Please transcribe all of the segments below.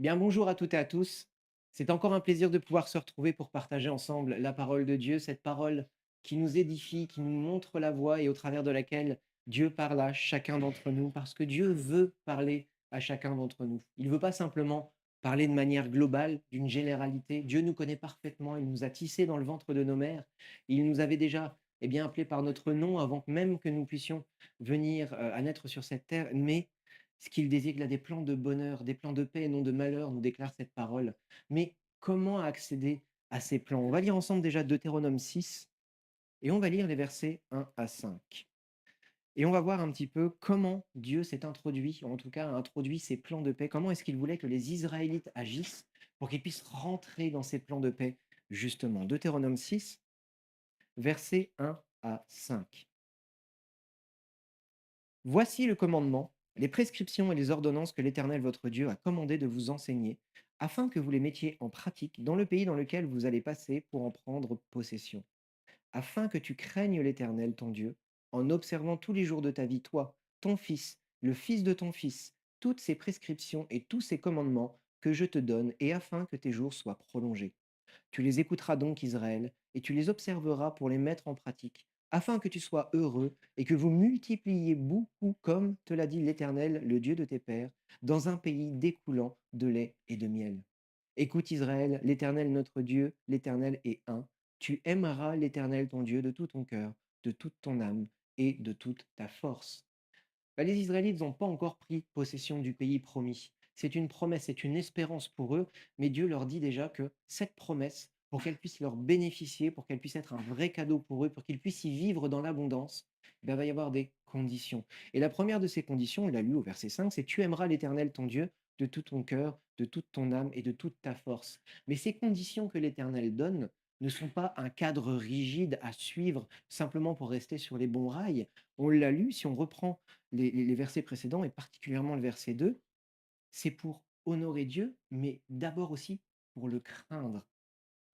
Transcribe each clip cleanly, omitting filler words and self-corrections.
Bien, bonjour à toutes et à tous. C'est encore un plaisir de pouvoir se retrouver pour partager ensemble la parole de Dieu, cette parole qui nous édifie, qui nous montre la voie et au travers de laquelle Dieu parle à chacun d'entre nous, parce que Dieu veut parler à chacun d'entre nous. Il ne veut pas simplement parler de manière globale, d'une généralité. Dieu nous connaît parfaitement, il nous a tissés dans le ventre de nos mères, il nous avait déjà appelés par notre nom avant même que nous puissions venir à naître sur cette terre, mais ce qu'il désire, a des plans de bonheur, des plans de paix et non de malheur, nous déclare cette parole. Mais comment accéder à ces plans? On va lire ensemble déjà Deutéronome 6 et on va lire les versets 1 à 5. Et on va voir un petit peu comment Dieu s'est introduit, ou en tout cas a introduit ses plans de paix. Comment est-ce qu'il voulait que les Israélites agissent pour qu'ils puissent rentrer dans ces plans de paix, justement. Deutéronome 6, versets 1 à 5. Voici le commandement, les prescriptions et les ordonnances que l'Éternel votre Dieu a commandé de vous enseigner, afin que vous les mettiez en pratique dans le pays dans lequel vous allez passer pour en prendre possession, afin que tu craignes l'Éternel ton Dieu, en observant tous les jours de ta vie, toi, ton fils, le fils de ton fils, toutes ces prescriptions et tous ces commandements que je te donne, et afin que tes jours soient prolongés. Tu les écouteras donc, Israël, et tu les observeras pour les mettre en pratique, afin que tu sois heureux et que vous multipliez beaucoup, comme te l'a dit l'Éternel, le Dieu de tes pères, dans un pays découlant de lait et de miel. Écoute, Israël, l'Éternel notre Dieu, l'Éternel est un. Tu aimeras l'Éternel ton Dieu de tout ton cœur, de toute ton âme et de toute ta force. Les Israélites n'ont pas encore pris possession du pays promis. C'est une promesse, c'est une espérance pour eux, mais Dieu leur dit déjà que cette promesse, pour qu'elle puisse leur bénéficier, pour qu'elle puisse être un vrai cadeau pour eux, pour qu'ils puissent y vivre dans l'abondance, il va y avoir des conditions. Et la première de ces conditions, il l'a lu au verset 5, c'est tu aimeras l'Éternel ton Dieu de tout ton cœur, de toute ton âme et de toute ta force. Mais ces conditions que l'Éternel donne ne sont pas un cadre rigide à suivre simplement pour rester sur les bons rails. On l'a lu, si on reprend les versets précédents et particulièrement le verset 2, c'est pour honorer Dieu, mais d'abord aussi pour le craindre,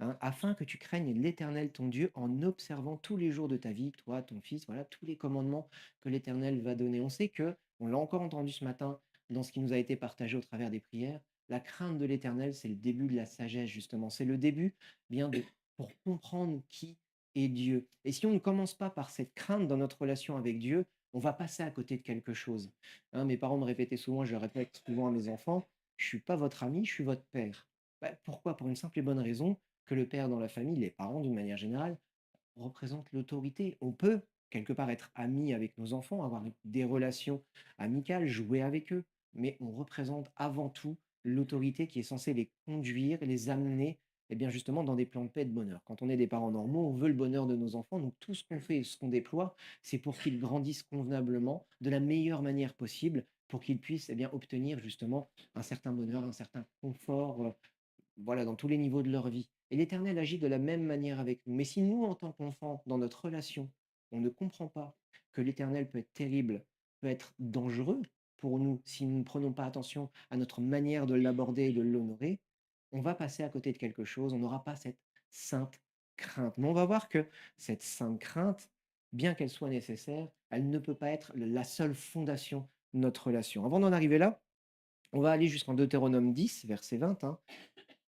hein, afin que tu craignes l'Éternel ton Dieu en observant tous les jours de ta vie, toi, ton fils, voilà, tous les commandements que l'Éternel va donner. On sait que, on l'a encore entendu ce matin dans ce qui nous a été partagé au travers des prières, la crainte de l'Éternel, c'est le début de la sagesse, justement. C'est le début, bien de, pour comprendre qui est Dieu. Et si on ne commence pas par cette crainte dans notre relation avec Dieu, on va passer à côté de quelque chose. Hein, mes parents me répétaient souvent, je le répète souvent à mes enfants, je suis pas votre ami, je suis votre père. Pourquoi? Pour une simple et bonne raison, que le père dans la famille, les parents d'une manière générale, représentent l'autorité. On peut quelque part être ami avec nos enfants, avoir des relations amicales, jouer avec eux, mais on représente avant tout l'autorité qui est censée les conduire, les amener bien justement dans des plans de paix et de bonheur. Quand on est des parents normaux, on veut le bonheur de nos enfants, donc tout ce qu'on fait et ce qu'on déploie, c'est pour qu'ils grandissent convenablement, de la meilleure manière possible, pour qu'ils puissent obtenir justement un certain bonheur, un certain confort, voilà, dans tous les niveaux de leur vie. Et l'Éternel agit de la même manière avec nous. Mais si nous, en tant qu'enfants, dans notre relation, on ne comprend pas que l'Éternel peut être terrible, peut être dangereux pour nous, si nous ne prenons pas attention à notre manière de l'aborder et de l'honorer, on va passer à côté de quelque chose, on n'aura pas cette sainte crainte. Mais on va voir que cette sainte crainte, bien qu'elle soit nécessaire, elle ne peut pas être la seule fondation de notre relation. Avant d'en arriver là, on va aller jusqu'en Deutéronome 10, verset 20, hein,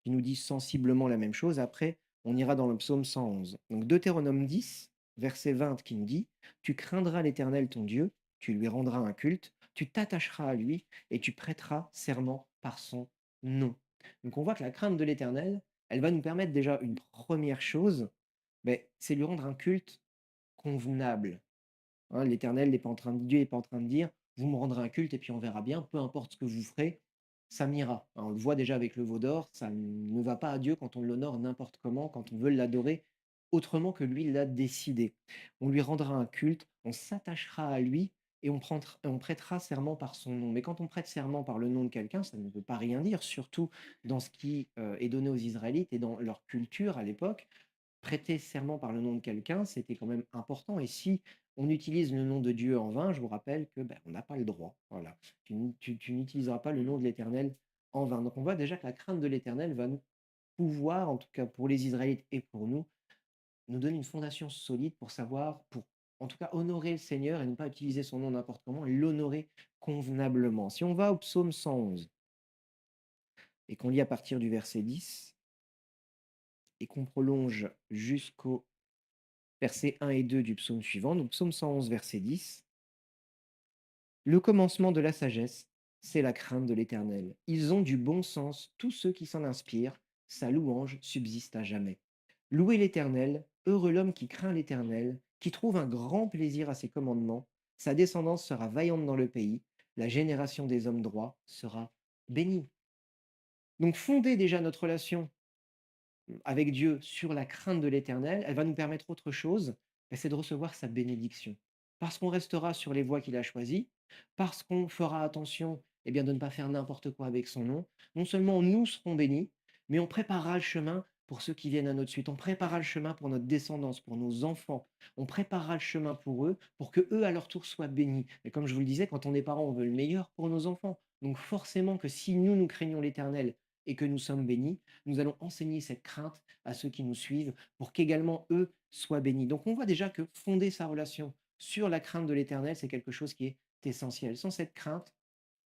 qui nous dit sensiblement la même chose. Après, on ira dans le psaume 111. Donc Deutéronome 10, verset 20, qui nous dit, tu craindras l'Éternel ton Dieu, tu lui rendras un culte, tu t'attacheras à lui et tu prêteras serment par son nom. Donc on voit que la crainte de l'Éternel, elle va nous permettre déjà une première chose, c'est lui rendre un culte convenable. Hein, L'Éternel n'est pas en train de, Dieu n'est pas en train de dire, vous me rendrez un culte et puis on verra bien, peu importe ce que vous ferez, ça m'ira. Hein, on le voit déjà avec le veau d'or, ça ne va pas à Dieu quand on l'honore n'importe comment, quand on veut l'adorer autrement que lui l'a décidé. On lui rendra un culte, on s'attachera à lui et on prêtera serment par son nom. Mais quand on prête serment par le nom de quelqu'un, ça ne veut pas rien dire, surtout dans ce qui est donné aux Israélites et dans leur culture à l'époque. Prêter serment par le nom de quelqu'un, c'était quand même important. Et si on utilise le nom de Dieu en vain, je vous rappelle que on n'a pas le droit. Voilà. Tu n'utiliseras pas le nom de l'Éternel en vain. Donc on voit déjà que la crainte de l'Éternel va nous pouvoir, en tout cas pour les Israélites et pour nous donner une fondation solide pour savoir, pour en tout cas honorer le Seigneur et ne pas utiliser son nom n'importe comment, et l'honorer convenablement. Si on va au psaume 111, et qu'on lit à partir du verset 10 et qu'on prolonge jusqu'au verset 1 et 2 du psaume suivant, donc psaume 111, verset 10. Le commencement de la sagesse, c'est la crainte de l'Éternel. Ils ont du bon sens, tous ceux qui s'en inspirent, sa louange subsiste à jamais. Louez l'Éternel, heureux l'homme qui craint l'Éternel, qui trouve un grand plaisir à ses commandements. Sa descendance sera vaillante dans le pays, la génération des hommes droits sera bénie. Donc fonder déjà notre relation avec Dieu sur la crainte de l'Éternel, elle va nous permettre autre chose, bah, c'est de recevoir sa bénédiction. Parce qu'on restera sur les voies qu'il a choisies, parce qu'on fera attention eh bien, de ne pas faire n'importe quoi avec son nom, non seulement nous serons bénis, mais on préparera le chemin pour ceux qui viennent à notre suite. On préparera le chemin pour notre descendance, pour nos enfants. On préparera le chemin pour eux, pour que eux, à leur tour, soient bénis. Et comme je vous le disais, quand on est parents, on veut le meilleur pour nos enfants. Donc forcément que si nous, nous craignons l'Éternel et que nous sommes bénis, nous allons enseigner cette crainte à ceux qui nous suivent pour qu'également eux soient bénis. Donc on voit déjà que fonder sa relation sur la crainte de l'Éternel, c'est quelque chose qui est essentiel. Sans cette crainte,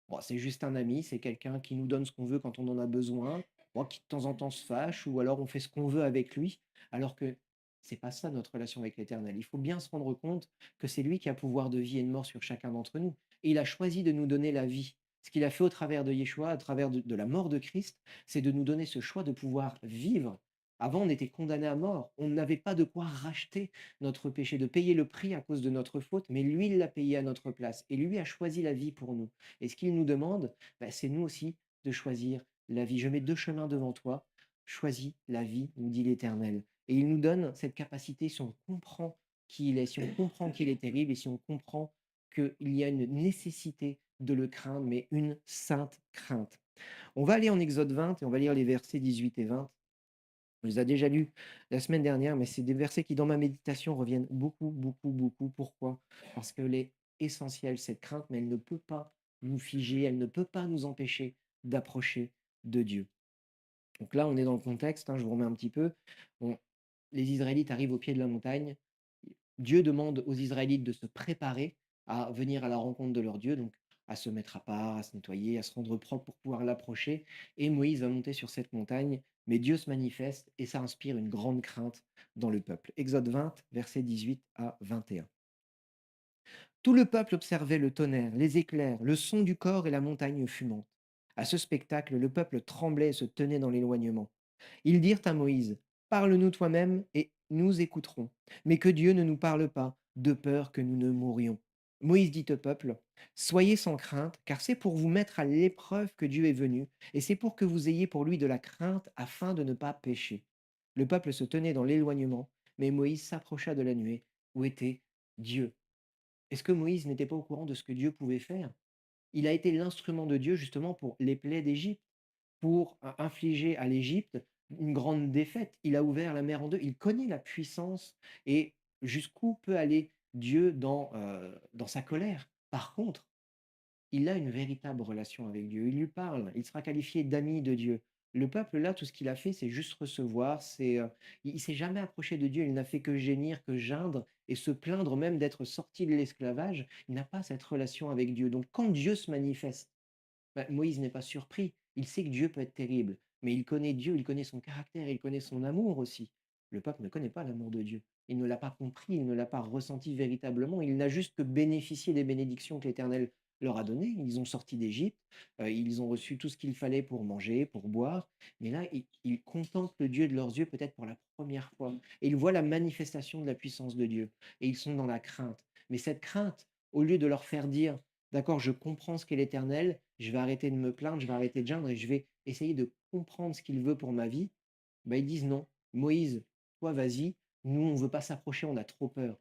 bon, c'est juste un ami, c'est quelqu'un qui nous donne ce qu'on veut quand on en a besoin, bon, qui de temps en temps se fâche, ou alors on fait ce qu'on veut avec lui, alors que c'est pas ça notre relation avec l'Éternel. Il faut bien se rendre compte que c'est lui qui a pouvoir de vie et de mort sur chacun d'entre nous. Et il a choisi de nous donner la vie. Ce qu'il a fait au travers de Yeshua, à travers de la mort de Christ, c'est de nous donner ce choix de pouvoir vivre. Avant, on était condamné à mort. On n'avait pas de quoi racheter notre péché, de payer le prix à cause de notre faute, mais lui, il l'a payé à notre place. Et lui a choisi la vie pour nous. Et ce qu'il nous demande, bah, c'est nous aussi de choisir la vie. Je mets deux chemins devant toi. Choisis la vie, nous dit l'Éternel. Et il nous donne cette capacité, si on comprend qui il est, si on comprend qu'il est terrible et si on comprend qu'il y a une nécessité de le craindre, mais une sainte crainte. On va aller en Exode 20 et on va lire les versets 18 et 20. On les a déjà lus la semaine dernière, mais c'est des versets qui, dans ma méditation, reviennent beaucoup, beaucoup, beaucoup. Pourquoi? Parce qu'elle est essentielle, cette crainte, mais elle ne peut pas nous figer, elle ne peut pas nous empêcher d'approcher de Dieu. Donc là, on est dans le contexte, hein, je vous remets un petit peu. On- les Israélites arrivent au pied de la montagne. Dieu demande aux Israélites de se préparer à venir à la rencontre de leur Dieu, donc à se mettre à part, à se nettoyer, à se rendre propre pour pouvoir l'approcher. Et Moïse va monter sur cette montagne, mais Dieu se manifeste et ça inspire une grande crainte dans le peuple. Exode 20, versets 18 à 21. Tout le peuple observait le tonnerre, les éclairs, le son du corps et la montagne fumante. À ce spectacle, le peuple tremblait et se tenait dans l'éloignement. Ils dirent à Moïse, parle-nous toi-même et nous écouterons, mais que Dieu ne nous parle pas, de peur que nous ne mourions. Moïse dit au peuple, soyez sans crainte, car c'est pour vous mettre à l'épreuve que Dieu est venu, et c'est pour que vous ayez pour lui de la crainte afin de ne pas pécher. Le peuple se tenait dans l'éloignement, mais Moïse s'approcha de la nuée où était Dieu. Est-ce que Moïse n'était pas au courant de ce que Dieu pouvait faire? Il a été l'instrument de Dieu justement pour les plaies d'Égypte, pour infliger à l'Égypte une grande défaite. Il a ouvert la mer en deux. Il connaît la puissance et jusqu'où peut aller Dieu dans sa colère. Par contre, il a une véritable relation avec Dieu. Il lui parle. Il sera qualifié d'ami de Dieu. Le peuple, là, tout ce qu'il a fait, c'est juste recevoir. Il s'est jamais approché de Dieu. Il n'a fait que gémir, que geindre et se plaindre même d'être sorti de l'esclavage. Il n'a pas cette relation avec Dieu. Donc, quand Dieu se manifeste, bah, Moïse n'est pas surpris. Il sait que Dieu peut être terrible, mais il connaît Dieu, il connaît son caractère, il connaît son amour aussi. Le peuple ne connaît pas l'amour de Dieu. Il ne l'a pas compris, il ne l'a pas ressenti véritablement. Il n'a juste que bénéficié des bénédictions que l'Éternel leur a données. Ils ont sorti d'Égypte, ils ont reçu tout ce qu'il fallait pour manger, pour boire. Mais là, ils contemplent le Dieu de leurs yeux peut-être pour la première fois. Et ils voient la manifestation de la puissance de Dieu. Et ils sont dans la crainte. Mais cette crainte, au lieu de leur faire dire, d'accord, je comprends ce qu'est l'Éternel, je vais arrêter de me plaindre, je vais arrêter de geindre et je vais essayer de comprendre ce qu'il veut pour ma vie, bah, ils disent non. Moïse, toi, vas-y, nous, on ne veut pas s'approcher, on a trop peur.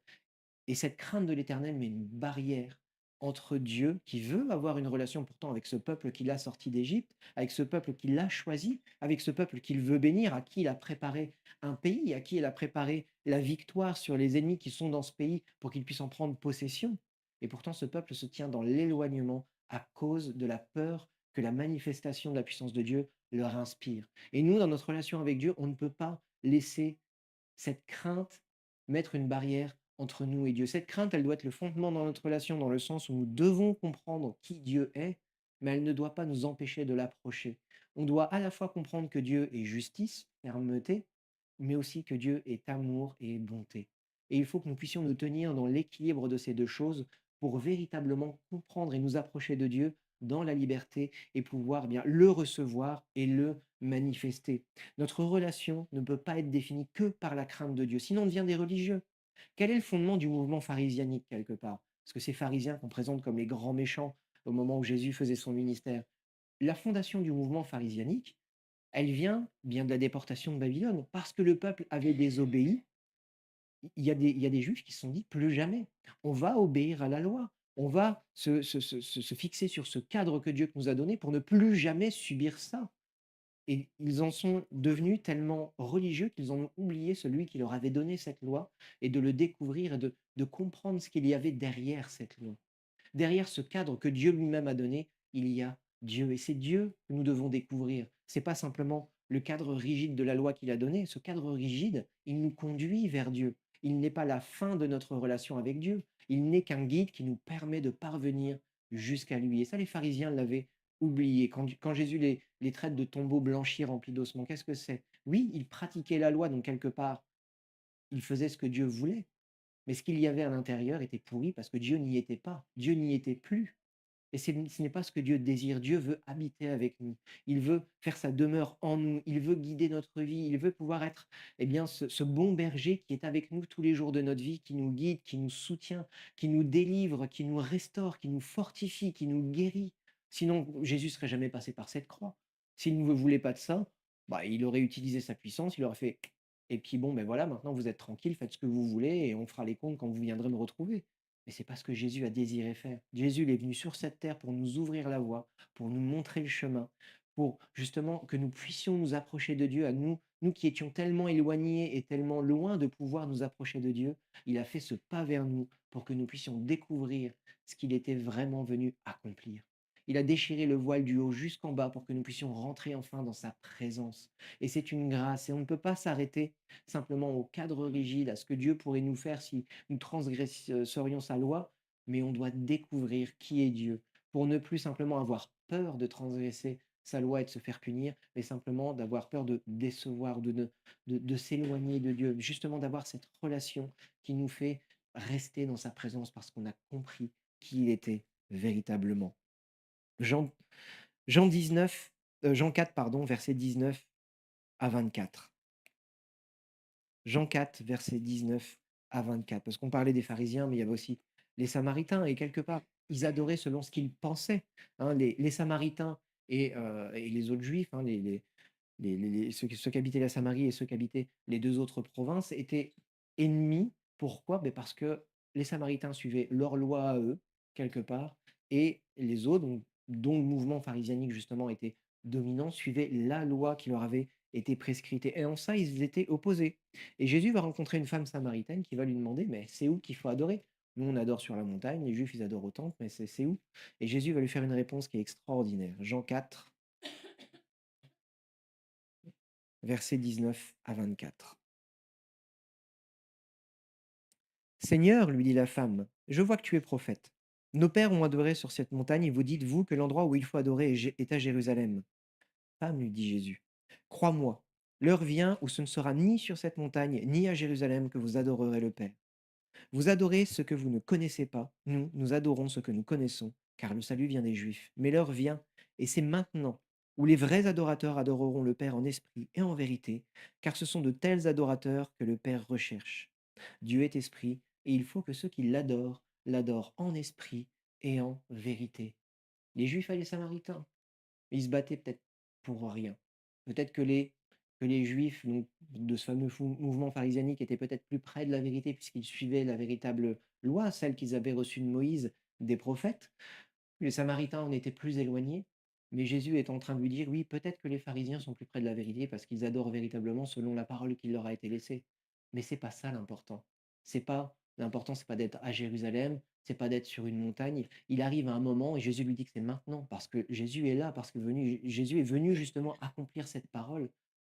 Et cette crainte de l'Éternel met une barrière entre Dieu, qui veut avoir une relation pourtant avec ce peuple qu'il a sorti d'Égypte, avec ce peuple qu'il a choisi, avec ce peuple qu'il veut bénir, à qui il a préparé un pays, à qui il a préparé la victoire sur les ennemis qui sont dans ce pays pour qu'il puisse en prendre possession. Et pourtant, ce peuple se tient dans l'éloignement à cause de la peur que la manifestation de la puissance de Dieu leur inspire. Et nous, dans notre relation avec Dieu, on ne peut pas laisser cette crainte mettre une barrière entre nous et Dieu. Cette crainte, elle doit être le fondement dans notre relation, dans le sens où nous devons comprendre qui Dieu est, mais elle ne doit pas nous empêcher de l'approcher. On doit à la fois comprendre que Dieu est justice, fermeté, mais aussi que Dieu est amour et bonté. Et il faut que nous puissions nous tenir dans l'équilibre de ces deux choses pour véritablement comprendre et nous approcher de Dieu dans la liberté et pouvoir bien le recevoir et le manifester. Notre relation ne peut pas être définie que par la crainte de Dieu, sinon on devient des religieux. Quel est le fondement du mouvement pharisianique quelque part? Parce que ces pharisiens qu'on présente comme les grands méchants au moment où Jésus faisait son ministère. La fondation du mouvement pharisianique, elle vient bien de la déportation de Babylone, parce que le peuple avait désobéi. Il y a des juifs qui se sont dit: «Plus jamais, on va obéir à la loi, on va se fixer sur ce cadre que Dieu nous a donné pour ne plus jamais subir ça». Et ils en sont devenus tellement religieux qu'ils en ont oublié celui qui leur avait donné cette loi et de le découvrir et de comprendre ce qu'il y avait derrière cette loi. Derrière ce cadre que Dieu lui-même a donné, il y a Dieu et c'est Dieu que nous devons découvrir. C'est pas simplement le cadre rigide de la loi qu'il a donné. Ce cadre rigide, il nous conduit vers Dieu. Il n'est pas la fin de notre relation avec Dieu. Il n'est qu'un guide qui nous permet de parvenir jusqu'à lui. Et ça, les pharisiens l'avaient oublié. Quand Jésus les traite de tombeaux blanchis remplis d'ossements, qu'est-ce que c'est? Oui, ils pratiquaient la loi, donc quelque part, ils faisaient ce que Dieu voulait, mais ce qu'il y avait à l'intérieur était pourri parce que Dieu n'y était pas. Dieu n'y était plus. Et ce n'est pas ce que Dieu désire. Dieu veut habiter avec nous. Il veut faire sa demeure en nous. Il veut guider notre vie. Il veut pouvoir être ce bon berger qui est avec nous tous les jours de notre vie, qui nous guide, qui nous soutient, qui nous délivre, qui nous restaure, qui nous fortifie, qui nous guérit. Sinon, Jésus serait jamais passé par cette croix. S'il ne voulait pas de ça, bah, il aurait utilisé sa puissance, il aurait fait et puis bon, ben voilà, maintenant vous êtes tranquille, faites ce que vous voulez et on fera les comptes quand vous viendrez me retrouver. Mais c'est pas ce que Jésus a désiré faire. Jésus il est venu sur cette terre pour nous ouvrir la voie, pour nous montrer le chemin, pour justement que nous puissions nous approcher de Dieu, à nous, nous qui étions tellement éloignés et tellement loin de pouvoir nous approcher de Dieu. Il a fait ce pas vers nous pour que nous puissions découvrir ce qu'il était vraiment venu accomplir. Il a déchiré le voile du haut jusqu'en bas pour que nous puissions rentrer enfin dans sa présence. Et c'est une grâce. Et on ne peut pas s'arrêter simplement au cadre rigide, à ce que Dieu pourrait nous faire si nous transgresserions sa loi, mais on doit découvrir qui est Dieu pour ne plus simplement avoir peur de transgresser sa loi et de se faire punir, mais simplement d'avoir peur de décevoir, de s'éloigner de Dieu, justement d'avoir cette relation qui nous fait rester dans sa présence parce qu'on a compris qui il était véritablement. Jean, Jean 19, Jean 4, pardon, verset 19 à 24. Jean 4, verset 19 à 24. Parce qu'on parlait des pharisiens, mais il y avait aussi les Samaritains. Et quelque part, ils adoraient selon ce qu'ils pensaient. Hein. Les Samaritains et les autres Juifs, hein, ceux qui habitaient la Samarie et ceux qui habitaient les deux autres provinces, étaient ennemis. Pourquoi? Ben parce que les Samaritains suivaient leur loi à eux, quelque part, et les autres, dont le mouvement pharisianique justement était dominant, suivaient la loi qui leur avait été prescrite. Et en ça, ils étaient opposés. Et Jésus va rencontrer une femme samaritaine qui va lui demander, mais c'est où qu'il faut adorer? Nous, on adore sur la montagne, les Juifs, ils adorent au temple, mais c'est où? Et Jésus va lui faire une réponse qui est extraordinaire. Jean 4, versets 19 à 24. Seigneur, lui dit la femme, je vois que tu es prophète. Nos pères ont adoré sur cette montagne et vous dites, vous, que l'endroit où il faut adorer est à Jérusalem. Femme, lui dit Jésus, crois-moi, l'heure vient où ce ne sera ni sur cette montagne ni à Jérusalem que vous adorerez le Père. Vous adorez ce que vous ne connaissez pas, nous adorons ce que nous connaissons, car le salut vient des Juifs. Mais l'heure vient, et c'est maintenant, où les vrais adorateurs adoreront le Père en esprit et en vérité, car ce sont de tels adorateurs que le Père recherche. Dieu est esprit, et il faut que ceux qui l'adorent l'adorent en esprit et en vérité. Les Juifs et les Samaritains, ils se battaient peut-être pour rien. Peut-être que les Juifs donc, de ce fameux mouvement pharisianique étaient peut-être plus près de la vérité puisqu'ils suivaient la véritable loi, celle qu'ils avaient reçue de Moïse, des prophètes. Les Samaritains en étaient plus éloignés. Mais Jésus est en train de lui dire, oui, peut-être que les pharisiens sont plus près de la vérité parce qu'ils adorent véritablement selon la parole qui leur a été laissée. Mais c'est pas ça l'important. L'important, c'est pas d'être à Jérusalem, c'est pas d'être sur une montagne. Il arrive à un moment et Jésus lui dit que c'est maintenant parce que Jésus est là, parce que Jésus est venu justement accomplir cette parole.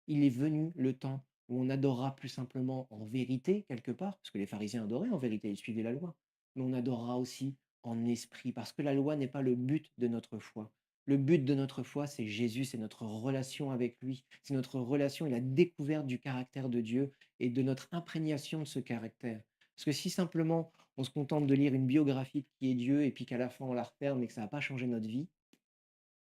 Il est venu le temps où on adorera plus simplement en vérité quelque part, parce que les pharisiens adoraient en vérité, ils suivaient la loi, mais on adorera aussi en esprit, parce que la loi n'est pas le but de notre foi. Le but de notre foi, c'est Jésus, c'est notre relation avec lui, c'est notre relation et la découverte du caractère de Dieu et de notre imprégnation de ce caractère. Parce que si simplement on se contente de lire une biographie de qui est Dieu et puis qu'à la fin on la referme et que ça va pas changer notre vie,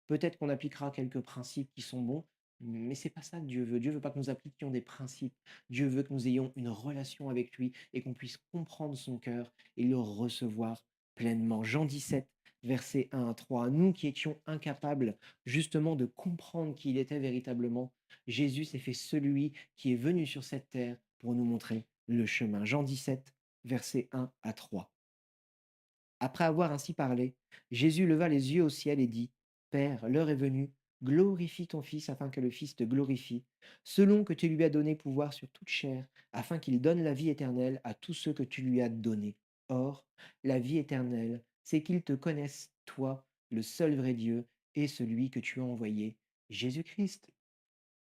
peut-être qu'on appliquera quelques principes qui sont bons, mais c'est pas ça que Dieu veut. Dieu veut pas que nous appliquions des principes. Dieu veut que nous ayons une relation avec lui et qu'on puisse comprendre son cœur et le recevoir pleinement. Jean 17, versets 1 à 3. Nous qui étions incapables justement de comprendre qui il était véritablement, Jésus s'est fait celui qui est venu sur cette terre pour nous montrer le chemin. Jean 17, versets 1 à 3. Après avoir ainsi parlé, Jésus leva les yeux au ciel et dit, Père, l'heure est venue, glorifie ton Fils afin que le Fils te glorifie, selon que tu lui as donné pouvoir sur toute chair, afin qu'il donne la vie éternelle à tous ceux que tu lui as donnés. Or, la vie éternelle, c'est qu'ils te connaissent, toi, le seul vrai Dieu, et celui que tu as envoyé, Jésus-Christ.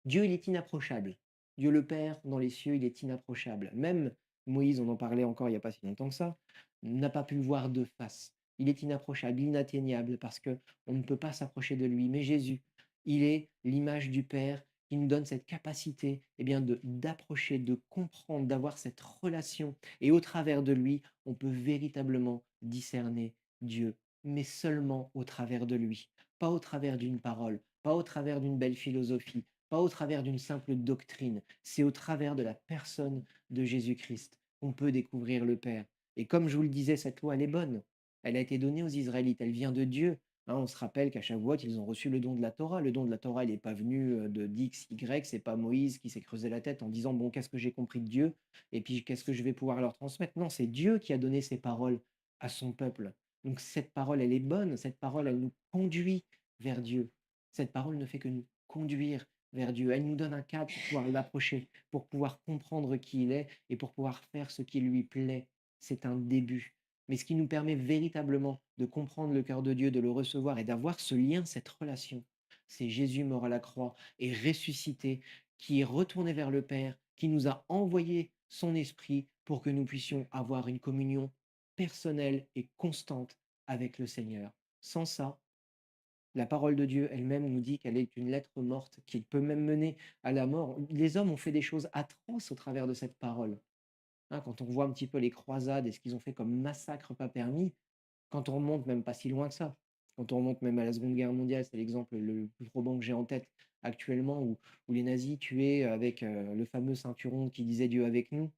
Dieu, il est inapprochable. Dieu le Père, dans les cieux, il est inapprochable. Même Moïse, on en parlait encore il n'y a pas si longtemps que ça, n'a pas pu le voir de face. Il est inapprochable, inatteignable, parce que on ne peut pas s'approcher de lui. Mais Jésus, il est l'image du Père qui nous donne cette capacité bien, d'approcher, de comprendre, d'avoir cette relation. Et au travers de lui, on peut véritablement discerner Dieu, mais seulement au travers de lui, pas au travers d'une parole, pas au travers d'une belle philosophie, pas au travers d'une simple doctrine, c'est au travers de la personne de Jésus-Christ qu'on peut découvrir le Père. Et comme je vous le disais, cette loi, elle est bonne. Elle a été donnée aux Israélites, elle vient de Dieu. Hein, on se rappelle qu'à Shavuot, ils ont reçu le don de la Torah. Le don de la Torah, il n'est pas venu de d'X, Y, c'est pas Moïse qui s'est creusé la tête en disant, bon, qu'est-ce que j'ai compris de Dieu et puis qu'est-ce que je vais pouvoir leur transmettre. Non, c'est Dieu qui a donné ces paroles à son peuple. Donc cette parole, elle est bonne, cette parole, elle nous conduit vers Dieu. Cette parole ne fait que nous conduire vers Dieu. Elle nous donne un cadre pour pouvoir l'approcher, pour pouvoir comprendre qui il est et pour pouvoir faire ce qui lui plaît. C'est un début. Mais ce qui nous permet véritablement de comprendre le cœur de Dieu, de le recevoir et d'avoir ce lien, cette relation, c'est Jésus mort à la croix et ressuscité, qui est retourné vers le Père, qui nous a envoyé son esprit pour que nous puissions avoir une communion personnelle et constante avec le Seigneur. Sans ça, la parole de Dieu elle-même nous dit qu'elle est une lettre morte qui peut même mener à la mort. Les hommes ont fait des choses atroces au travers de cette parole. Hein, quand on voit un petit peu les croisades et ce qu'ils ont fait comme massacre pas permis, quand on remonte même pas si loin que ça, quand on remonte même à la Seconde Guerre mondiale, c'est l'exemple le plus probant que j'ai en tête actuellement, où les nazis tuaient avec le fameux ceinturon qui disait Dieu avec nous.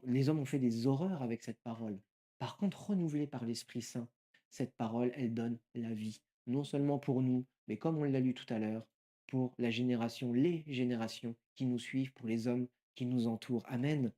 Les hommes ont fait des horreurs avec cette parole. Par contre, renouvelée par l'Esprit Saint, cette parole, elle donne la vie, non seulement pour nous, mais comme on l'a lu tout à l'heure, pour la génération, les générations qui nous suivent, pour les hommes qui nous entourent. Amen.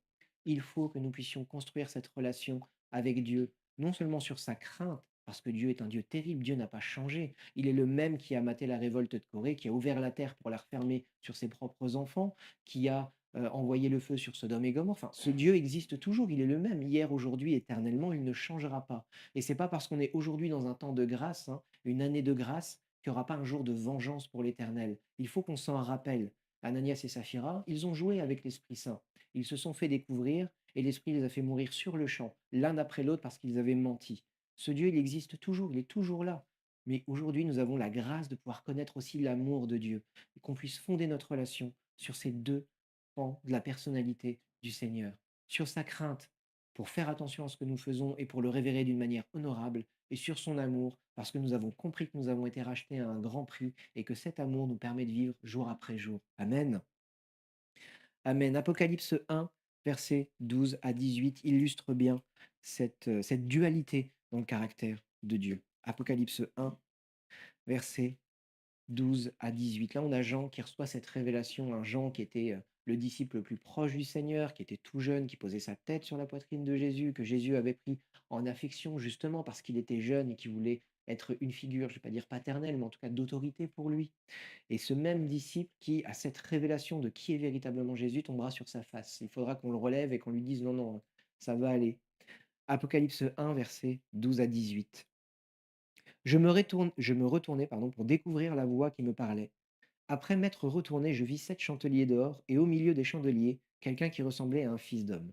Il faut que nous puissions construire cette relation avec Dieu, non seulement sur sa crainte, parce que Dieu est un Dieu terrible, Dieu n'a pas changé. Il est le même qui a maté la révolte de Corée, qui a ouvert la terre pour la refermer sur ses propres enfants, qui a envoyer le feu sur Sodome et Gomorrhe. Enfin, ce Dieu existe toujours, il est le même, hier, aujourd'hui, éternellement, il ne changera pas. Et c'est pas parce qu'on est aujourd'hui dans un temps de grâce, hein, une année de grâce, qu'il n'y aura pas un jour de vengeance pour l'éternel. Il faut qu'on s'en rappelle. Ananias et Saphira, ils ont joué avec l'Esprit Saint. Ils se sont fait découvrir et l'Esprit les a fait mourir sur le champ, l'un après l'autre parce qu'ils avaient menti. Ce Dieu, il existe toujours, il est toujours là. Mais aujourd'hui, nous avons la grâce de pouvoir connaître aussi l'amour de Dieu et qu'on puisse fonder notre relation sur ces deux de la personnalité du Seigneur, sur sa crainte pour faire attention à ce que nous faisons et pour le révérer d'une manière honorable, et sur son amour parce que nous avons compris que nous avons été rachetés à un grand prix et que cet amour nous permet de vivre jour après jour. Amen. Amen. Apocalypse 1, versets 12 à 18 illustre bien cette dualité dans le caractère de Dieu. Apocalypse 1, verset 12 à 18. Là, on a Jean qui reçoit cette révélation, un Jean qui était le disciple le plus proche du Seigneur, qui était tout jeune, qui posait sa tête sur la poitrine de Jésus, que Jésus avait pris en affection justement parce qu'il était jeune et qu'il voulait être une figure, je ne vais pas dire paternelle, mais en tout cas d'autorité pour lui. Et ce même disciple qui a cette révélation de qui est véritablement Jésus tombera sur sa face. Il faudra qu'on le relève et qu'on lui dise non, non, ça va aller. Apocalypse 1, versets 12 à 18. Je me retournai pour découvrir la voix qui me parlait. Après m'être retourné, je vis 7 chandeliers d'or, et au milieu des chandeliers, quelqu'un qui ressemblait à un fils d'homme.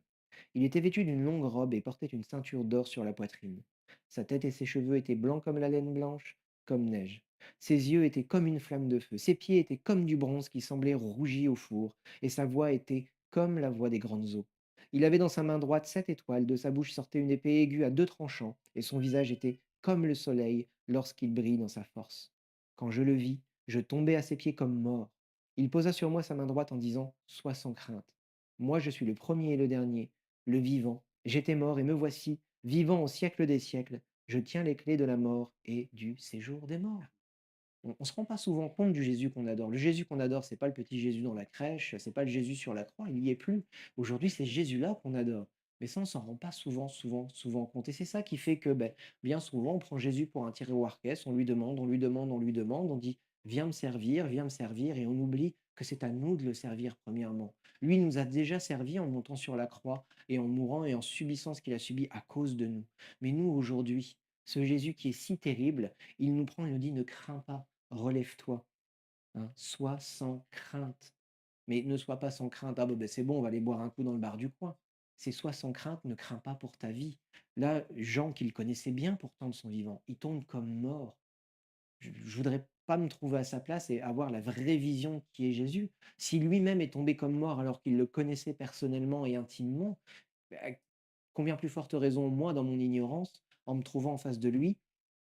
Il était vêtu d'une longue robe et portait une ceinture d'or sur la poitrine. Sa tête et ses cheveux étaient blancs comme la laine blanche, comme neige. Ses yeux étaient comme une flamme de feu, ses pieds étaient comme du bronze qui semblait rougi au four, et sa voix était comme la voix des grandes eaux. Il avait dans sa main droite 7 étoiles, de sa bouche sortait une épée aiguë à 2 tranchants, et son visage était comme le soleil lorsqu'il brille dans sa force. Quand je le vis, je tombai à ses pieds comme mort. Il posa sur moi sa main droite en disant: Sois sans crainte. Moi je suis le premier et le dernier, le vivant. J'étais mort et me voici, vivant au siècle des siècles. Je tiens les clés de la mort et du séjour des morts. On ne se rend pas souvent compte du Jésus qu'on adore. Le Jésus qu'on adore, c'est pas le petit Jésus dans la crèche, c'est pas le Jésus sur la croix, il n'y est plus. Aujourd'hui, c'est Jésus-là qu'on adore. Mais ça, on s'en rend pas souvent compte. Et c'est ça qui fait que bien souvent, on prend Jésus pour un tiroir caisse, on lui demande, on lui demande, on lui demande, on dit viens me servir, et on oublie que c'est à nous de le servir premièrement. Lui nous a déjà servi en montant sur la croix et en mourant et en subissant ce qu'il a subi à cause de nous. Mais nous, aujourd'hui, ce Jésus qui est si terrible, il nous prend, il nous dit ne crains pas, relève-toi, hein, sois sans crainte. Mais ne sois pas sans crainte, ah c'est bon, on va aller boire un coup dans le bar du coin. C'est sois sans crainte, ne crains pas pour ta vie. Là, Jean, qu'il connaissait bien pourtant de son vivant, il tombe comme mort. Je voudrais pas me trouver à sa place et avoir la vraie vision qui est Jésus. Si lui-même est tombé comme mort alors qu'il le connaissait personnellement et intimement, bah, combien plus forte raison, moi, dans mon ignorance, en me trouvant en face de lui,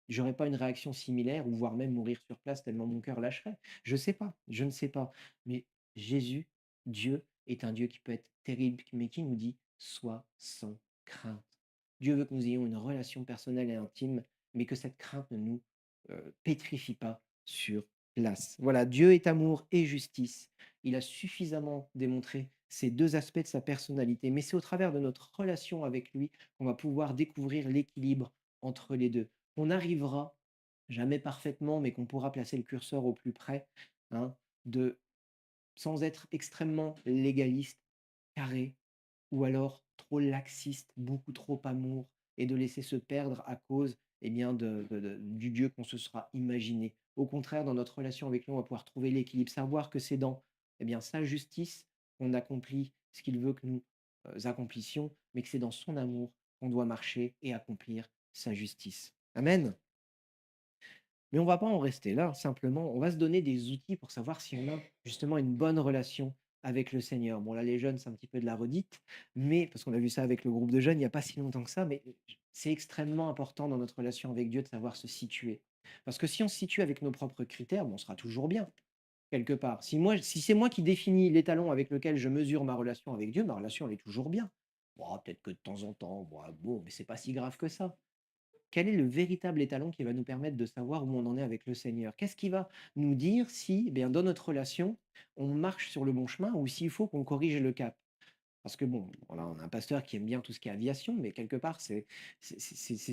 j'aurais pas une réaction similaire ou voire même mourir sur place tellement mon cœur lâcherait? Je sais pas, je ne sais pas. Mais Jésus, Dieu, est un Dieu qui peut être terrible, mais qui nous dit: «Sois sans crainte». Dieu veut que nous ayons une relation personnelle et intime, mais que cette crainte ne nous, pétrifie pas sur place. Voilà, Dieu est amour et justice. Il a suffisamment démontré ces 2 aspects de sa personnalité, mais c'est au travers de notre relation avec lui qu'on va pouvoir découvrir l'équilibre entre les 2. On arrivera, jamais parfaitement, mais qu'on pourra placer le curseur au plus près, hein, de sans être extrêmement légaliste, carré, ou alors trop laxiste, beaucoup trop amour, et de laisser se perdre à cause bien, du Dieu qu'on se sera imaginé. Au contraire, dans notre relation avec lui, on va pouvoir trouver l'équilibre, savoir que c'est dans bien, sa justice qu'on accomplit ce qu'il veut que nous accomplissions, mais que c'est dans son amour qu'on doit marcher et accomplir sa justice. Amen. Mais on va pas en rester là, simplement, on va se donner des outils pour savoir si on a justement une bonne relation avec le Seigneur. Bon, là, les jeunes, c'est un petit peu de la redite, mais parce qu'on a vu ça avec le groupe de jeunes il n'y a pas si longtemps que ça, mais c'est extrêmement important dans notre relation avec Dieu de savoir se situer. Parce que si on se situe avec nos propres critères, bon, on sera toujours bien, quelque part. Si c'est moi qui définis l'étalon avec lequel je mesure ma relation avec Dieu, ma relation, elle est toujours bien. Bon, peut-être que de temps en temps, bon, mais c'est pas si grave que ça. Quel est le véritable étalon qui va nous permettre de savoir où on en est avec le Seigneur? Qu'est-ce qui va nous dire si, eh bien, dans notre relation, on marche sur le bon chemin ou s'il faut qu'on corrige le cap? Parce que bon, voilà, on a un pasteur qui aime bien tout ce qui est aviation, mais quelque part, c'est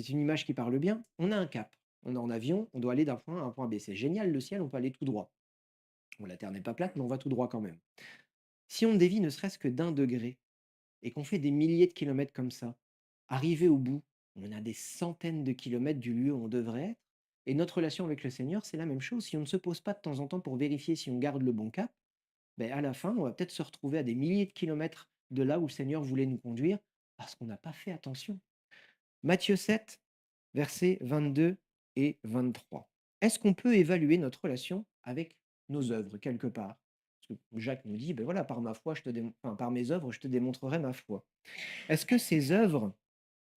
une image qui parle bien. On a un cap. On est en avion, on doit aller d'un point A à un point B. C'est génial, le ciel, on peut aller tout droit. Bon, la Terre n'est pas plate, mais on va tout droit quand même. Si on dévie ne serait-ce que d'1 degré, et qu'on fait des milliers de kilomètres comme ça, arrivé au bout, on a des centaines de kilomètres du lieu où on devrait être. Et notre relation avec le Seigneur, c'est la même chose. Si on ne se pose pas de temps en temps pour vérifier si on garde le bon cap, à la fin, on va peut-être se retrouver à des milliers de kilomètres de là où le Seigneur voulait nous conduire parce qu'on n'a pas fait attention. Matthieu 7, versets 22 et 23. Est-ce qu'on peut évaluer notre relation avec nos œuvres quelque part? Parce que Jacques nous dit, ben voilà, par ma foi, enfin, par mes œuvres, je te démontrerai ma foi. Est-ce que ces œuvres,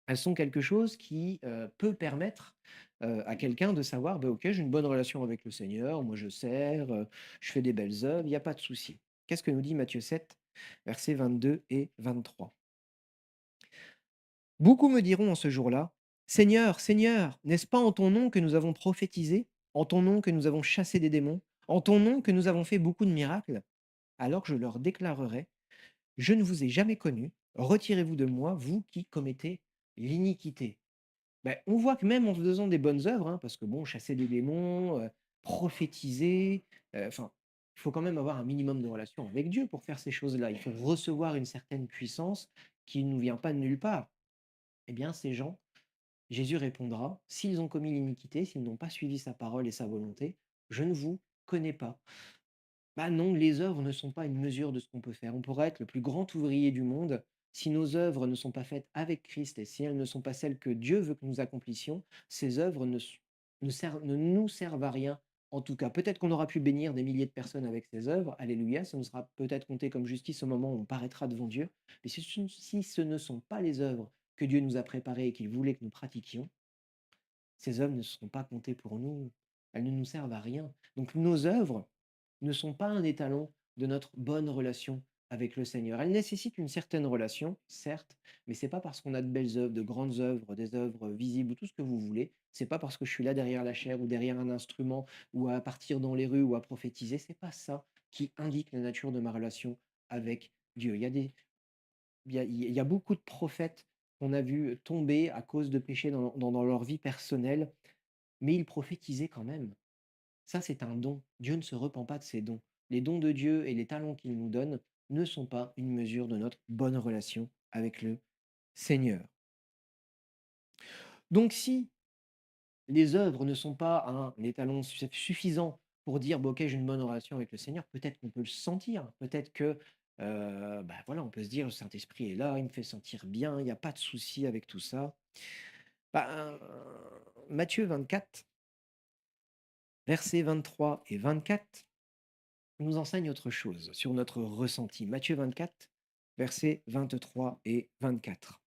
elles sont quelque chose qui, peut permettre, à quelqu'un de savoir: «OK, j'ai une bonne relation avec le Seigneur, moi je sers, je fais des belles œuvres, il y a pas de souci». Qu'est-ce que nous dit Matthieu 7, versets 22 et 23? «Beaucoup me diront en ce jour-là: Seigneur, Seigneur, n'est-ce pas en ton nom que nous avons prophétisé? En ton nom que nous avons chassé des démons? En ton nom que nous avons fait beaucoup de miracles? Alors je leur déclarerai: Je ne vous ai jamais connus, retirez-vous de moi, vous qui commettez l'iniquité». On voit que même en faisant des bonnes œuvres, hein, parce que bon, chasser des démons, prophétiser, enfin, il faut quand même avoir un minimum de relation avec Dieu pour faire ces choses-là. Il faut recevoir une certaine puissance qui ne nous vient pas de nulle part. Eh bien, ces gens, Jésus répondra: «S'ils ont commis l'iniquité, s'ils n'ont pas suivi sa parole et sa volonté, je ne vous connais pas». Bah non, les œuvres ne sont pas une mesure de ce qu'on peut faire. On pourrait être le plus grand ouvrier du monde. Si nos œuvres ne sont pas faites avec Christ et si elles ne sont pas celles que Dieu veut que nous accomplissions, ces œuvres ne nous servent à rien, en tout cas. Peut-être qu'on aura pu bénir des milliers de personnes avec ces œuvres, alléluia, ça nous sera peut-être compté comme justice au moment où on paraîtra devant Dieu. Mais si ce ne sont pas les œuvres que Dieu nous a préparées et qu'il voulait que nous pratiquions, ces œuvres ne seront pas comptées pour nous. Elles ne nous servent à rien. Donc nos œuvres ne sont pas un étalon de notre bonne relation avec le Seigneur. Elles nécessitent une certaine relation, certes, mais c'est pas parce qu'on a de belles œuvres, de grandes œuvres, des œuvres visibles ou tout ce que vous voulez. C'est pas parce que je suis là derrière la chair ou derrière un instrument ou à partir dans les rues ou à prophétiser. C'est pas ça qui indique la nature de ma relation avec Dieu. Il y a beaucoup de prophètes qu'on a vus tomber à cause de péchés dans leur vie personnelle, mais ils prophétisaient quand même. Ça, c'est un don. Dieu ne se repent pas de ses dons. Les dons de Dieu et les talents qu'il nous donne ne sont pas une mesure de notre bonne relation avec le Seigneur. Donc si les œuvres ne sont pas un étalon suffisant pour dire: «Bah, OK, j'ai une bonne relation avec le Seigneur», peut-être qu'on peut le sentir, peut-être que, bah, voilà, on peut se dire: «Le Saint-Esprit est là, il me fait sentir bien, il y a pas de souci avec tout ça». Bah, Matthieu 24, versets 23 et 24 nous enseigne autre chose sur notre ressenti. Matthieu 24, versets 23 et 24.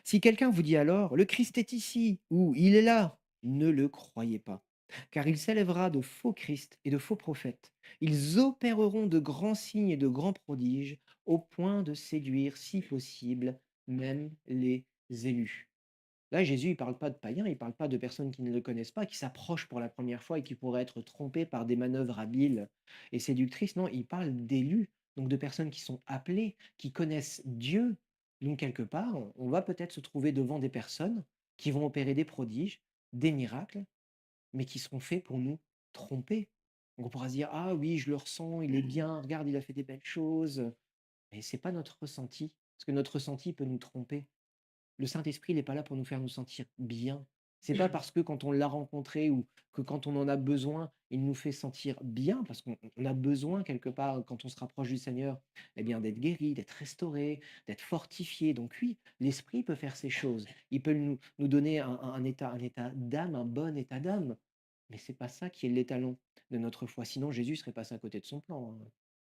Si quelqu'un vous dit alors, le Christ est ici ou il est là, ne le croyez pas. Car il s'élèvera de faux Christ et de faux prophètes. Ils opéreront de grands signes et de grands prodiges au point de séduire, si possible, même les élus. Là, Jésus, il parle pas de païens, il parle pas de personnes qui ne le connaissent pas, qui s'approchent pour la première fois et qui pourraient être trompées par des manœuvres habiles et séductrices. Non, il parle d'élus, donc de personnes qui sont appelées, qui connaissent Dieu. Donc, quelque part, on va peut-être se trouver devant des personnes qui vont opérer des prodiges, des miracles, mais qui seront faits pour nous tromper. Donc, on pourra se dire, ah oui, je le ressens, il est bien, regarde, il a fait des belles choses. Mais c'est pas notre ressenti, parce que notre ressenti peut nous tromper. Le Saint-Esprit, il n'est pas là pour nous faire nous sentir bien. C'est pas parce que quand on l'a rencontré ou que quand on en a besoin, il nous fait sentir bien, parce qu'on a besoin quelque part, quand on se rapproche du Seigneur, eh bien, d'être guéri, d'être restauré, d'être fortifié. Donc oui, l'Esprit peut faire ces choses. Il peut nous donner un état d'âme, un bon état d'âme. Mais c'est pas ça qui est l'étalon de notre foi. Sinon, Jésus serait passé à côté de son plan, hein.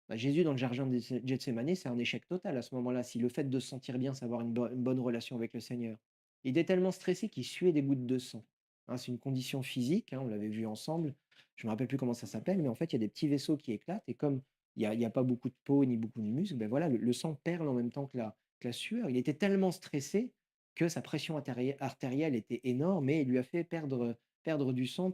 Bah, Jésus, dans le jardin de Gethsémani, c'est un échec total à ce moment-là, si le fait de se sentir bien, c'est avoir une bonne relation avec le Seigneur. Il était tellement stressé qu'il suait des gouttes de sang. Hein, c'est une condition physique, hein, on l'avait vu ensemble. Je ne me rappelle plus comment ça s'appelle, mais en fait, il y a des petits vaisseaux qui éclatent et comme il y a pas beaucoup de peau ni beaucoup de muscles, ben voilà, le sang perle en même temps que la sueur. Il était tellement stressé que sa pression artérielle était énorme et il lui a fait perdre du sang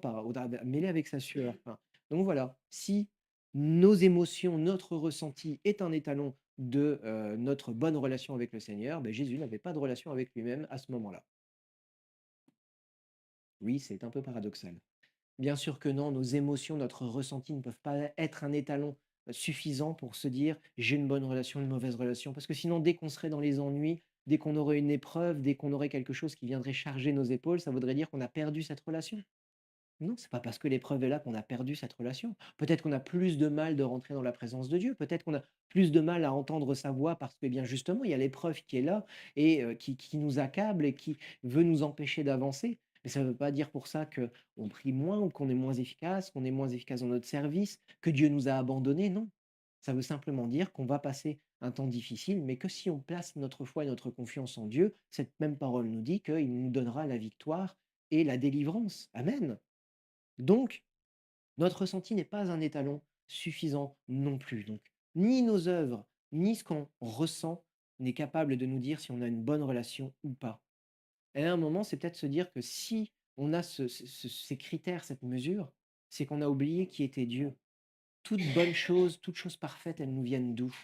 mêlé avec sa sueur. Enfin, donc voilà, si nos émotions, notre ressenti est un étalon de, notre bonne relation avec le Seigneur, ben Jésus n'avait pas de relation avec lui-même à ce moment-là. Oui, c'est un peu paradoxal. Bien sûr que non, nos émotions, notre ressenti ne peuvent pas être un étalon, suffisant pour se dire: «J'ai une bonne relation, une mauvaise relation». Parce que sinon, dès qu'on serait dans les ennuis, dès qu'on aurait une épreuve, dès qu'on aurait quelque chose qui viendrait charger nos épaules, ça voudrait dire qu'on a perdu cette relation. Non, c'est pas parce que l'épreuve est là qu'on a perdu cette relation. Peut-être qu'on a plus de mal de rentrer dans la présence de Dieu. Peut-être qu'on a plus de mal à entendre sa voix parce que, eh bien, justement, il y a l'épreuve qui est là et qui nous accable et qui veut nous empêcher d'avancer. Mais ça ne veut pas dire pour ça qu'on prie moins ou qu'on est moins efficace dans notre service, que Dieu nous a abandonnés. Non. Ça veut simplement dire qu'on va passer un temps difficile, mais que si on place notre foi et notre confiance en Dieu, cette même parole nous dit qu'il nous donnera la victoire et la délivrance. Amen. Donc, notre ressenti n'est pas un étalon suffisant non plus. Donc, ni nos œuvres, ni ce qu'on ressent n'est capable de nous dire si on a une bonne relation ou pas. Et à un moment, c'est peut-être se dire que si on a ces critères, cette mesure, c'est qu'on a oublié qui était Dieu. Toute chose parfaite, elles nous viennent d'où?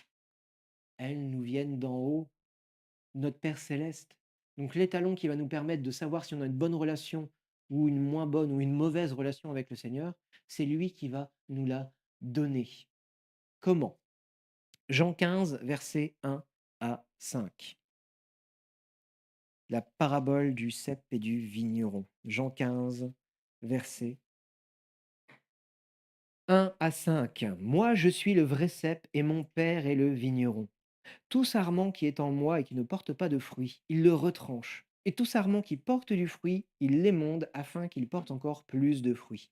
Elles nous viennent d'en haut, notre Père céleste. Donc l'étalon qui va nous permettre de savoir si on a une bonne relation ou une moins bonne ou une mauvaise relation avec le Seigneur, c'est lui qui va nous la donner. Comment? Jean 15, versets 1 à 5. La parabole du cep et du vigneron. Jean 15, versets 1 à 5. Moi, je suis le vrai cep et mon Père est le vigneron. Tout sarment qui est en moi et qui ne porte pas de fruits, il le retranche. Et tout sarment qui porte du fruit, il l'émonde afin qu'il porte encore plus de fruits.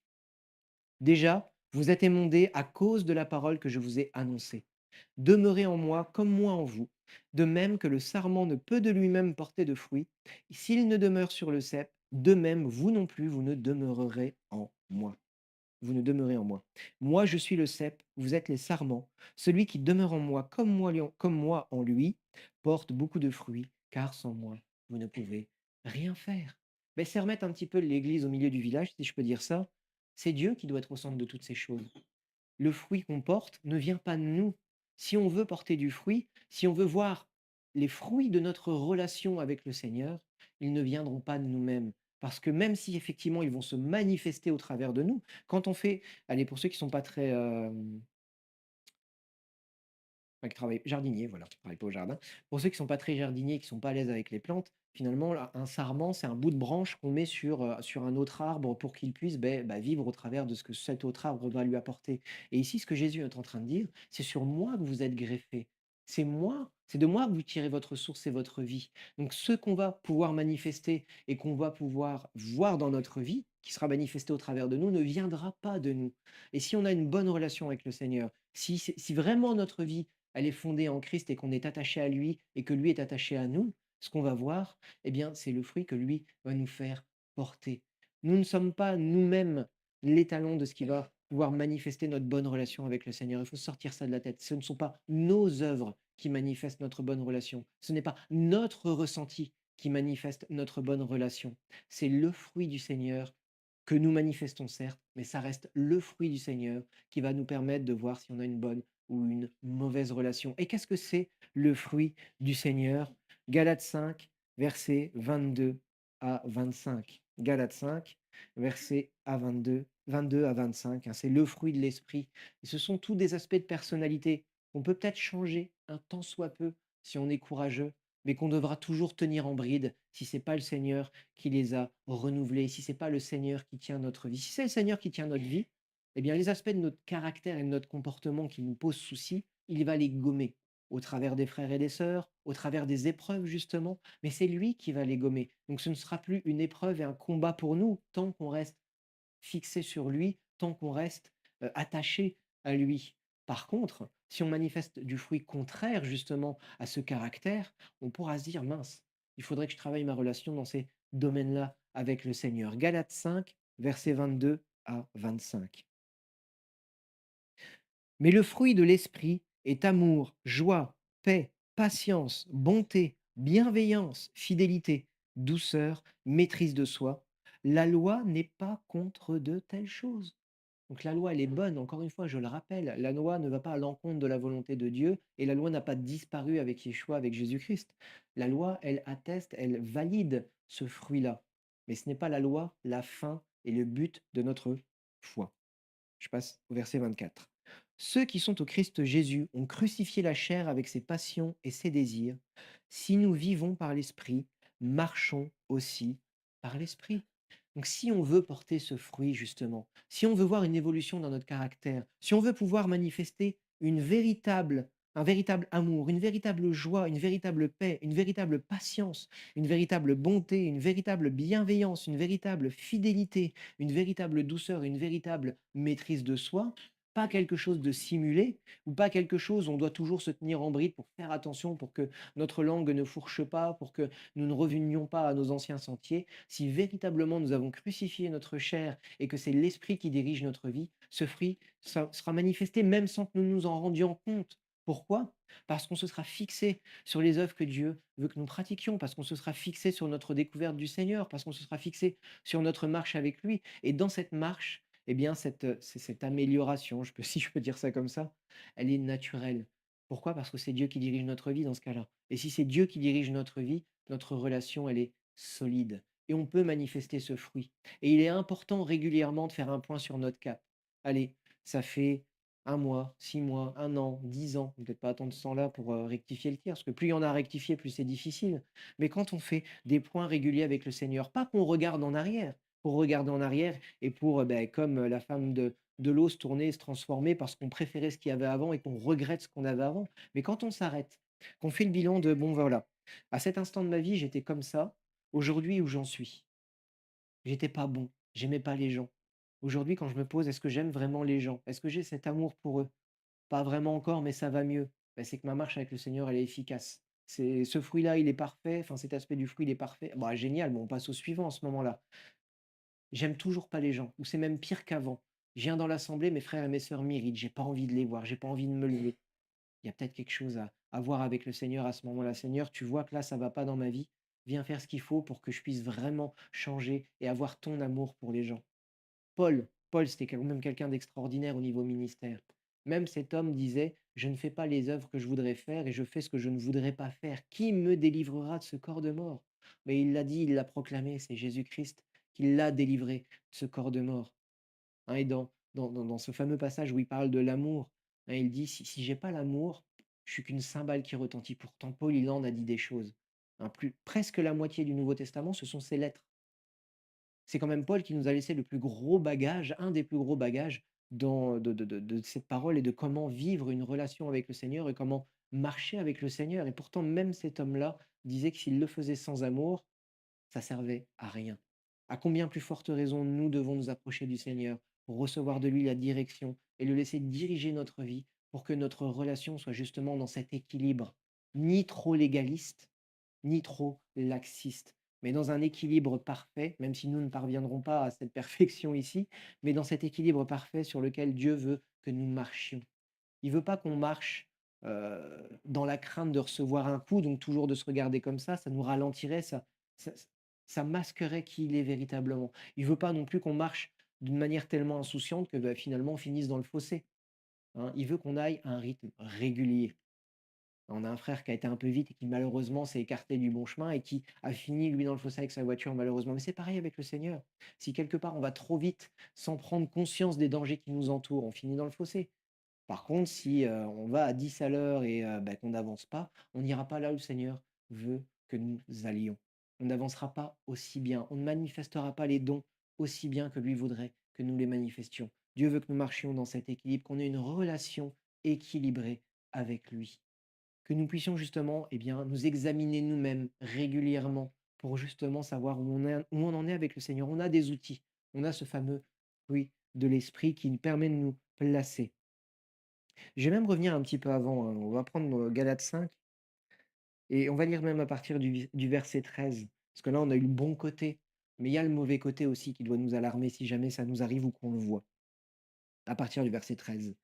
Déjà, vous êtes émondés à cause de la parole que je vous ai annoncée. Demeurez en moi comme moi en vous, de même que le sarment ne peut de lui-même porter de fruits, s'il ne demeure sur le cep, de même vous non plus, vous ne demeurerez en moi. Vous ne demeurez en moi. Moi, je suis le cep, vous êtes les sarments. Celui qui demeure en moi, comme moi en lui, porte beaucoup de fruits, car sans moi, vous ne pouvez rien faire. Mais c'est remettre un petit peu l'église au milieu du village, si je peux dire ça. C'est Dieu qui doit être au centre de toutes ces choses. Le fruit qu'on porte ne vient pas de nous. Si on veut porter du fruit, si on veut voir les fruits de notre relation avec le Seigneur, ils ne viendront pas de nous-mêmes. Parce que même si effectivement ils vont se manifester au travers de nous, quand on fait, allez, pour ceux qui sont pas très, enfin, qui travaillent jardinier, voilà, qui travaillent pas au jardin. Pour ceux qui sont pas très jardiniers, qui sont pas à l'aise avec les plantes, finalement, là, un sarment, c'est un bout de branche qu'on met sur un autre arbre pour qu'il puisse, vivre au travers de ce que cet autre arbre va lui apporter. Et ici, ce que Jésus est en train de dire, c'est sur moi que vous êtes greffés. C'est moi, c'est de moi que vous tirez votre source et votre vie. Donc ce qu'on va pouvoir manifester et qu'on va pouvoir voir dans notre vie, qui sera manifesté au travers de nous, ne viendra pas de nous. Et si on a une bonne relation avec le Seigneur, si vraiment notre vie elle est fondée en Christ et qu'on est attaché à lui et que lui est attaché à nous, ce qu'on va voir, eh bien, c'est le fruit que lui va nous faire porter. Nous ne sommes pas nous-mêmes l'étalon de ce qui va pouvoir manifester notre bonne relation avec le Seigneur. Il faut sortir ça de la tête. Ce ne sont pas nos œuvres qui manifestent notre bonne relation. Ce n'est pas notre ressenti qui manifeste notre bonne relation. C'est le fruit du Seigneur que nous manifestons certes, mais ça reste le fruit du Seigneur qui va nous permettre de voir si on a une bonne ou une mauvaise relation. Et qu'est-ce que c'est le fruit du Seigneur? Galates 5, versets 22 à 25. Galates 5, versets à 22 à 25, hein, c'est le fruit de l'esprit. Et ce sont tous des aspects de personnalité qu'on peut peut-être changer un tant soit peu si on est courageux, mais qu'on devra toujours tenir en bride si c'est pas le Seigneur qui les a renouvelés, si c'est pas le Seigneur qui tient notre vie. Si c'est le Seigneur qui tient notre vie, eh bien, les aspects de notre caractère et de notre comportement qui nous posent souci, il va les gommer au travers des frères et des sœurs, au travers des épreuves justement, mais c'est lui qui va les gommer. Donc ce ne sera plus une épreuve et un combat pour nous tant qu'on reste fixé sur lui, tant qu'on reste attaché à lui. Par contre, si on manifeste du fruit contraire justement à ce caractère, on pourra se dire mince, il faudrait que je travaille ma relation dans ces domaines-là avec le Seigneur. Galates 5, versets 22 à 25. Mais le fruit de l'esprit est amour, joie, paix, patience, bonté, bienveillance, fidélité, douceur, maîtrise de soi. La loi n'est pas contre de telles choses. Donc la loi, elle est bonne, encore une fois, je le rappelle, la loi ne va pas à l'encontre de la volonté de Dieu et la loi n'a pas disparu avec Yeshua, avec Jésus-Christ. La loi, elle atteste, elle valide ce fruit-là. Mais ce n'est pas la loi, la fin et le but de notre foi. Je passe au verset 24. Ceux qui sont au Christ Jésus ont crucifié la chair avec ses passions et ses désirs. Si nous vivons par l'Esprit, marchons aussi par l'Esprit. Donc si on veut porter ce fruit, justement, si on veut voir une évolution dans notre caractère, si on veut pouvoir manifester un véritable amour, une véritable joie, une véritable paix, une véritable patience, une véritable bonté, une véritable bienveillance, une véritable fidélité, une véritable douceur, une véritable maîtrise de soi, pas quelque chose de simulé ou pas quelque chose où on doit toujours se tenir en bride pour faire attention, pour que notre langue ne fourche pas, pour que nous ne revenions pas à nos anciens sentiers. Si véritablement nous avons crucifié notre chair et que c'est l'esprit qui dirige notre vie, ce fruit sera manifesté même sans que nous nous en rendions compte. Pourquoi? Parce qu'on se sera fixé sur les œuvres que Dieu veut que nous pratiquions, parce qu'on se sera fixé sur notre découverte du Seigneur, parce qu'on se sera fixé sur notre marche avec lui. Et dans cette marche, eh bien, cette amélioration, si je peux dire ça comme ça, elle est naturelle. Pourquoi? Parce que c'est Dieu qui dirige notre vie dans ce cas-là. Et si c'est Dieu qui dirige notre vie, notre relation, elle est solide. Et on peut manifester ce fruit. Et il est important régulièrement de faire un point sur notre cap. Allez, ça fait un mois, 6 mois, un an, 10 ans. Peut-être pas attendre ce temps-là pour rectifier le tir, parce que plus il y en a à rectifier, plus c'est difficile. Mais quand on fait des points réguliers avec le Seigneur, pas qu'on regarde en arrière, pour regarder en arrière et pour, comme la femme de l'eau, se tourner et se transformer parce qu'on préférait ce qu'il y avait avant et qu'on regrette ce qu'on avait avant. Mais quand on s'arrête, qu'on fait le bilan de: «Bon, voilà, à cet instant de ma vie, j'étais comme ça. Aujourd'hui où j'en suis, j'étais pas bon, j'aimais pas les gens. Aujourd'hui, quand je me pose: «Est-ce que j'aime vraiment les gens? Est-ce que j'ai cet amour pour eux?» Pas vraiment encore, mais ça va mieux. Bah, c'est que ma marche avec le Seigneur, elle est efficace. C'est ce fruit-là, il est parfait, enfin cet aspect du fruit, il est parfait. Bah, génial, bon, on passe au suivant à ce moment-là. J'aime toujours pas les gens, ou c'est même pire qu'avant. Je viens dans l'assemblée, mes frères et mes sœurs m'irritent, j'ai pas envie de les voir, j'ai pas envie de me lever. Il y a peut-être quelque chose à voir avec le Seigneur à ce moment-là. Seigneur, tu vois que là, ça va pas dans ma vie. Viens faire ce qu'il faut pour que je puisse vraiment changer et avoir ton amour pour les gens. Paul, c'était quand même quelqu'un d'extraordinaire au niveau ministère. Même cet homme disait: «Je ne fais pas les œuvres que je voudrais faire et je fais ce que je ne voudrais pas faire. Qui me délivrera de ce corps de mort?» Mais il l'a dit, il l'a proclamé, c'est Jésus-Christ qui l'a délivré de ce corps de mort. Hein, et dans ce fameux passage où il parle de l'amour, hein, il dit: «Si j'ai pas l'amour, je suis qu'une cymbale qui retentit». Pourtant Paul, il en a dit des choses. Hein, presque la moitié du Nouveau Testament, ce sont ses lettres. C'est quand même Paul qui nous a laissé le plus gros bagage, un des plus gros bagages dans de cette parole et de comment vivre une relation avec le Seigneur et comment marcher avec le Seigneur. Et pourtant, même cet homme-là disait que s'il le faisait sans amour, ça servait à rien. À combien plus forte raison nous devons nous approcher du Seigneur pour recevoir de lui la direction et le laisser diriger notre vie pour que notre relation soit justement dans cet équilibre, ni trop légaliste, ni trop laxiste, mais dans un équilibre parfait, même si nous ne parviendrons pas à cette perfection ici, mais dans cet équilibre parfait sur lequel Dieu veut que nous marchions. Il veut pas qu'on marche, dans la crainte de recevoir un coup, donc toujours de se regarder comme ça nous ralentirait, ça ça masquerait qui il est véritablement. Il veut pas non plus qu'on marche d'une manière tellement insouciante que, bah, finalement on finisse dans le fossé, hein. Il veut qu'on aille à un rythme régulier. On a un frère qui a été un peu vite et qui malheureusement s'est écarté du bon chemin et qui a fini lui dans le fossé avec sa voiture malheureusement. Mais c'est pareil avec le Seigneur. Si quelque part on va trop vite sans prendre conscience des dangers qui nous entourent, on finit dans le fossé. Par contre, si, on va à 10 à l'heure et bah, qu'on n'avance pas, on n'ira pas là où le Seigneur veut que nous allions. On n'avancera pas aussi bien, on ne manifestera pas les dons aussi bien que lui voudrait que nous les manifestions. Dieu veut que nous marchions dans cet équilibre, qu'on ait une relation équilibrée avec lui. Que nous puissions justement, eh bien, nous examiner nous-mêmes régulièrement pour justement savoir où on en est avec le Seigneur. On a des outils, on a ce fameux fruit de l'esprit qui nous permet de nous placer. Je vais même revenir un petit peu avant, hein. On va prendre, Galates 5 et on va lire même à partir du verset 13, parce que là, on a eu le bon côté, mais il y a le mauvais côté aussi qui doit nous alarmer si jamais ça nous arrive ou qu'on le voit. À partir du verset 13.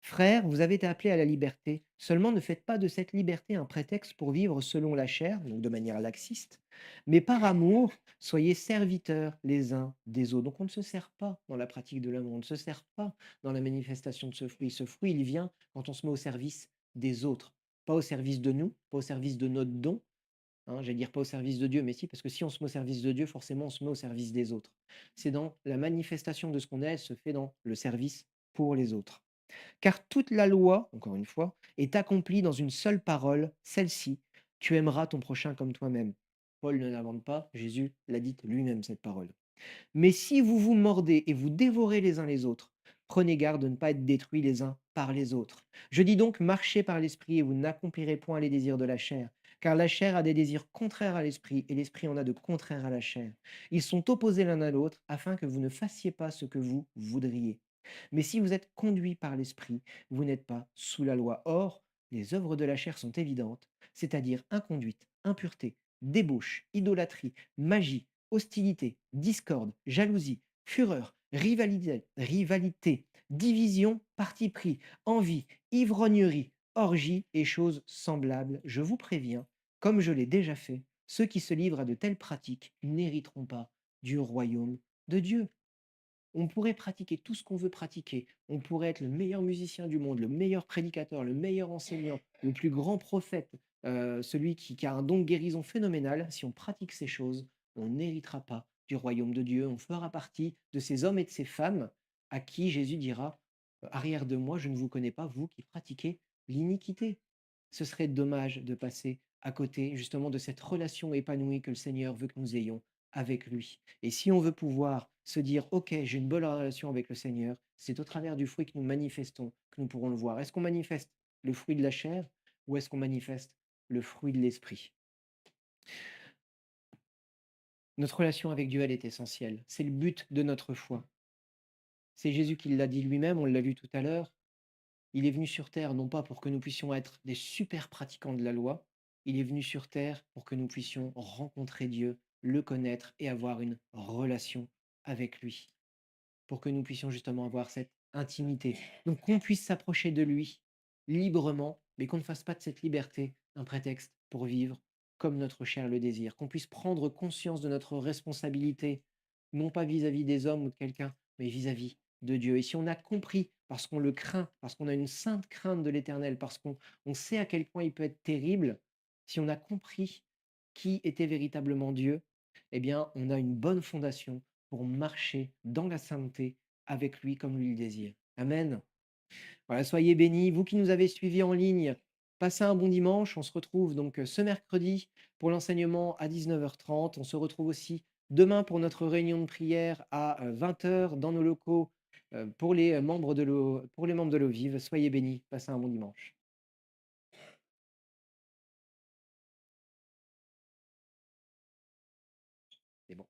Frères, vous avez été appelés à la liberté. Seulement ne faites pas de cette liberté un prétexte pour vivre selon la chair, donc de manière laxiste, mais par amour, soyez serviteurs les uns des autres. Donc on ne se sert pas dans la pratique de l'amour, on ne se sert pas dans la manifestation de ce fruit. Ce fruit, il vient quand on se met au service des autres, pas au service de nous, pas au service de notre don. Hein, j'allais dire pas au service de Dieu, mais si, parce que si on se met au service de Dieu, forcément on se met au service des autres. C'est dans la manifestation de ce qu'on est, elle se fait dans le service pour les autres. Car toute la loi, encore une fois, est accomplie dans une seule parole, celle-ci: tu aimeras ton prochain comme toi-même. Paul ne l'invente pas, Jésus l'a dite lui-même, cette parole. Mais si vous vous mordez et vous dévorez les uns les autres, prenez garde de ne pas être détruits les uns par les autres. Je dis donc, marchez par l'esprit et vous n'accomplirez point les désirs de la chair. Car la chair a des désirs contraires à l'esprit et l'esprit en a de contraires à la chair. Ils sont opposés l'un à l'autre afin que vous ne fassiez pas ce que vous voudriez. Mais si vous êtes conduits par l'esprit, vous n'êtes pas sous la loi. Or, les œuvres de la chair sont évidentes, c'est-à-dire inconduite, impureté, débauche, idolâtrie, magie, hostilité, discorde, jalousie, fureur, rivalité, division, parti pris, envie, ivrognerie, orgie et choses semblables. Je vous préviens, comme je l'ai déjà fait, ceux qui se livrent à de telles pratiques n'hériteront pas du royaume de Dieu. On pourrait pratiquer tout ce qu'on veut pratiquer. On pourrait être le meilleur musicien du monde, le meilleur prédicateur, le meilleur enseignant, le plus grand prophète, celui qui a un don de guérison phénoménal. Si on pratique ces choses, on n'héritera pas du royaume de Dieu. On fera partie de ces hommes et de ces femmes à qui Jésus dira: arrière de moi, je ne vous connais pas, vous qui pratiquez l'iniquité. Ce serait dommage de passer à côté justement de cette relation épanouie que le Seigneur veut que nous ayons avec lui. Et si on veut pouvoir se dire: «OK, j'ai une bonne relation avec le Seigneur», c'est au travers du fruit que nous manifestons que nous pourrons le voir. Est-ce qu'on manifeste le fruit de la chair ou est-ce qu'on manifeste le fruit de l'esprit? Notre relation avec Dieu, elle est essentielle. C'est le but de notre foi. C'est Jésus qui l'a dit lui-même, on l'a lu tout à l'heure. Il est venu sur terre non pas pour que nous puissions être des super pratiquants de la loi, il est venu sur terre pour que nous puissions rencontrer Dieu, le connaître et avoir une relation avec lui, pour que nous puissions justement avoir cette intimité. Donc qu'on puisse s'approcher de lui librement, mais qu'on ne fasse pas de cette liberté un prétexte pour vivre comme notre chair le désire, qu'on puisse prendre conscience de notre responsabilité, non pas vis-à-vis des hommes ou de quelqu'un, mais vis-à-vis de Dieu. Et si on a compris, parce qu'on le craint, parce qu'on a une sainte crainte de l'Éternel, parce qu'on sait à quel point il peut être terrible, si on a compris qui était véritablement Dieu, eh bien, on a une bonne fondation pour marcher dans la sainteté avec lui comme lui le désire. Amen. Voilà, soyez bénis. Vous qui nous avez suivis en ligne, passez un bon dimanche. On se retrouve donc ce mercredi pour l'enseignement à 19h30. On se retrouve aussi demain pour notre réunion de prière à 20h dans nos locaux pour les membres de l'eau vive. Soyez bénis. Passez un bon dimanche. C'est bon.